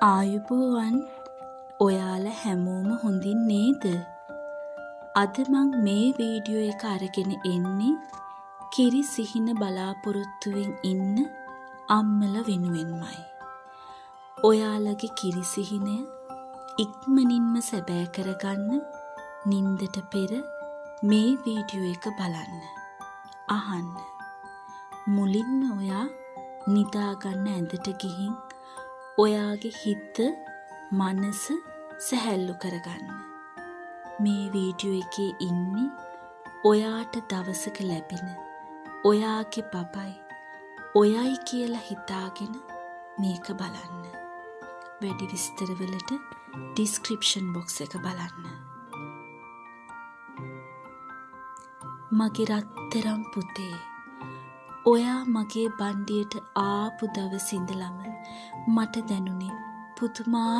ආයුබෝවන් ඔයාලා හැමෝම හොඳින් නේද? අද මං මේ වීඩියෝ එක අරගෙන එන්නේ කිරි සිහින බලාපොරොත්තුවෙන් ඉන්න අම්මල වෙනුවෙන්මයි. ඔයාලගේ කිරි සිහිනය ඉක්මනින්ම සැබෑ කරගන්න නින්දට පෙර මේ වීඩියෝ එක බලන්න. අහන්න. මුලින්ම ඔයා නිදාගන්න ඇඳට ගිහින් ඔයාගේ හිත මනස සැහැල්ලු කරගන්න. මේ වීඩියෝ එකේ ඉන්නේ ඔයාට දවසක ලැබෙන ඔයාගේ බබයි ඔයයි කියලා හිතාගෙන මේක බලන්න. වැඩි විස්තරවලට ඩිස්ක්‍රිප්ෂන් බොක්ස් එක බලන්න. මගේ රත්තරන් පුතේ, ඔයා මගේ බණ්ඩියට ආපු දවසේ ඉඳලම මට දැනුනේ පුදුමා